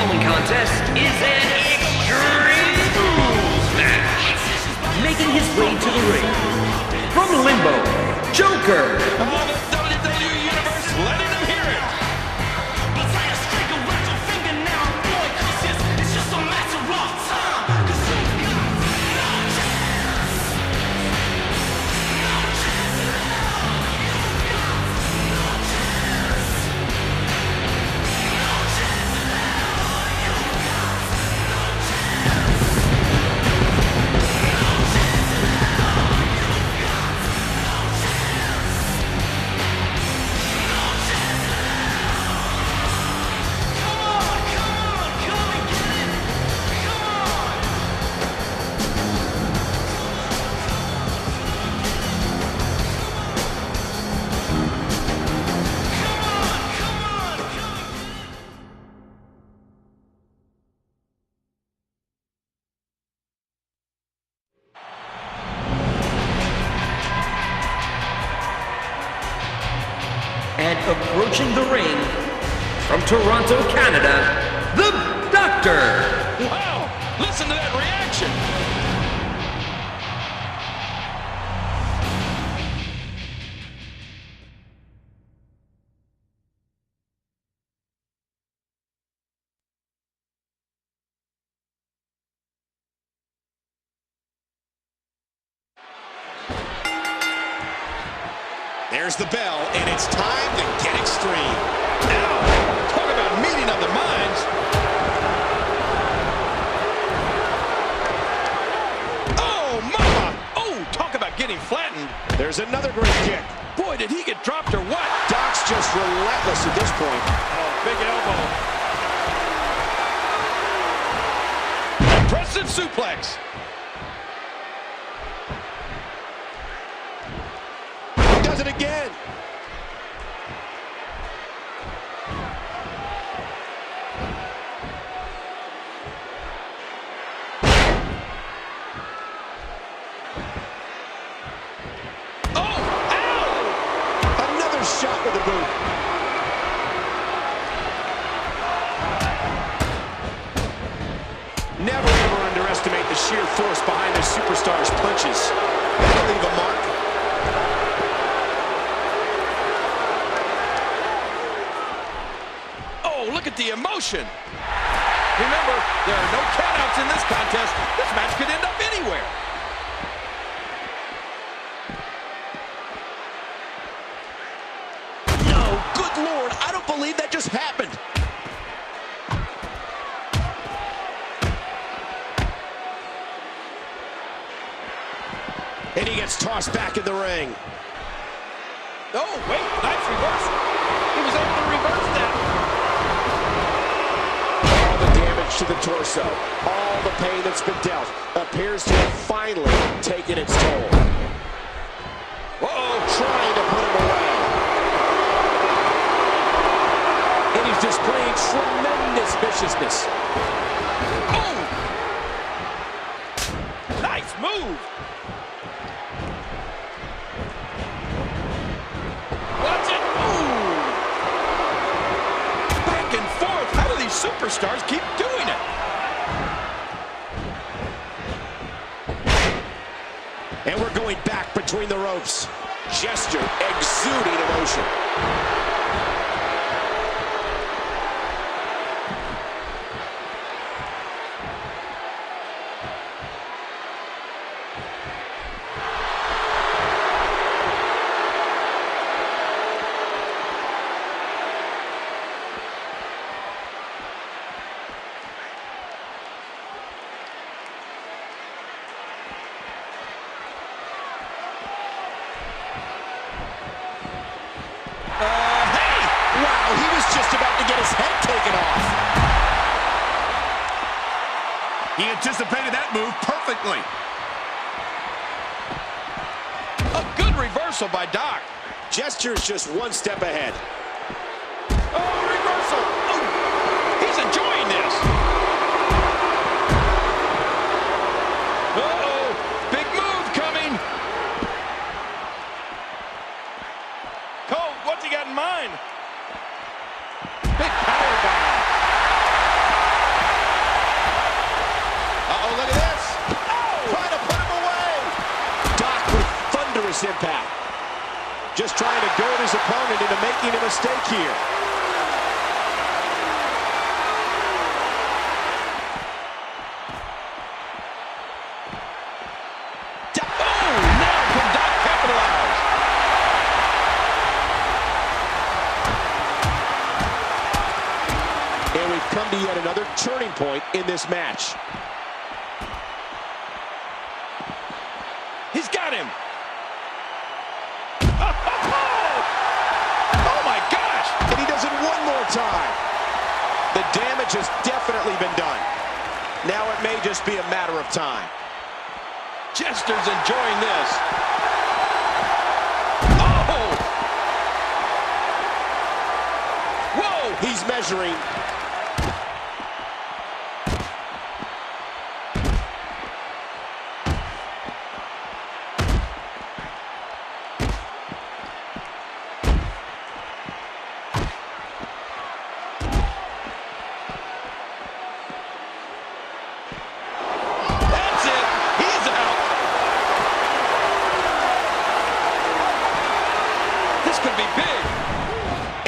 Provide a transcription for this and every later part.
following contest is an Extreme Rules match. Making his way to the ring, from Limbo, Joker. All the WWE Universe letting them hear it. And approaching the ring, from Toronto, Canada, the Doctor. Wow, listen to that reaction. There's the bell, and it's time to get extreme. Now, talk about meeting of the minds. Oh, mama! Oh, talk about getting flattened. There's another great kick. Boy, did he get dropped or what? Doc's just relentless at this point. Oh, big elbow. Impressive suplex. Does it again. Oh, ow! Another shot with the boot. Never ever underestimate the sheer force behind a superstar's punches. That'll leave a mark. Look at the emotion. Remember, there are no countouts in this contest. This match could end up anywhere. No, good Lord, I don't believe that just happened. And he gets tossed back in the ring. Oh, wait, nice reversal. He was able to reverse that. To the torso. All the pain that's been dealt appears to have finally taken its toll. Uh-oh, trying to put him away. And he's displaying tremendous viciousness. Oh! Nice move! Watch it! Ooh! Back and forth! How do these superstars keep doing it? And we're going back between the ropes. Gesture exuding emotion. He was just about to get his head taken off. He anticipated that move perfectly. A good reversal by Doc. Gesture's just one step ahead. Oh, reversal. Oh, he's enjoying this. Uh-oh, big move coming. Cole, what's he got in mind? Big power bomb. Tremendous impact. Just trying to goad his opponent into making a mistake here. And we've come to yet another turning point in this match. He's got him. Oh my gosh! And he does it one more time. The damage has definitely been done. Now it may just be a matter of time. Jester's enjoying this. Oh! Whoa! He's measuring. Could be big.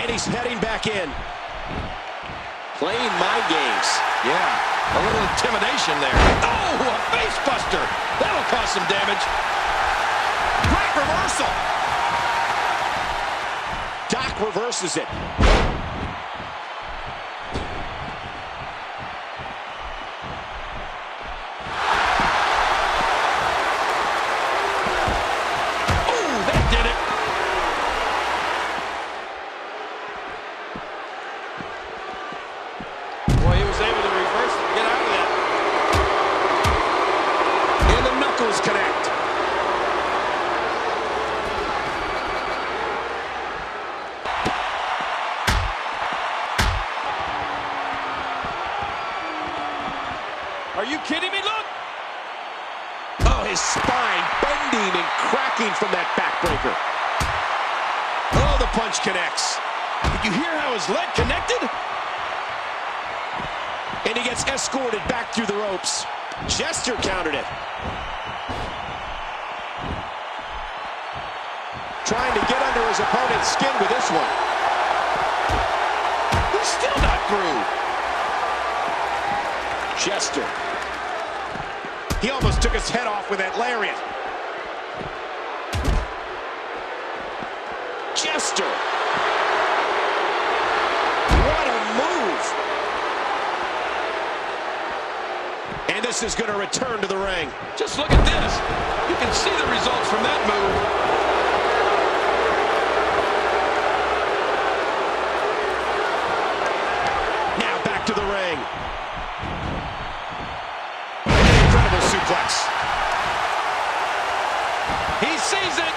And he's heading back in. Playing mind games. Yeah, a little intimidation there. Oh, a face buster. That'll cause some damage. Great reversal. Doc reverses it. Connect. Are you kidding me? Look! Oh, his spine bending and cracking from that backbreaker. Oh, the punch connects. Did you hear how his leg connected? And he gets escorted back through the ropes. Jester countered it. Trying to get under his opponent's skin with this one. He's still not through. Jester. He almost took his head off with that lariat. Jester. What a move. And this is going to return to the ring. Just look at this. You can see the results from that move. To the ring. Incredible suplex. He sees it.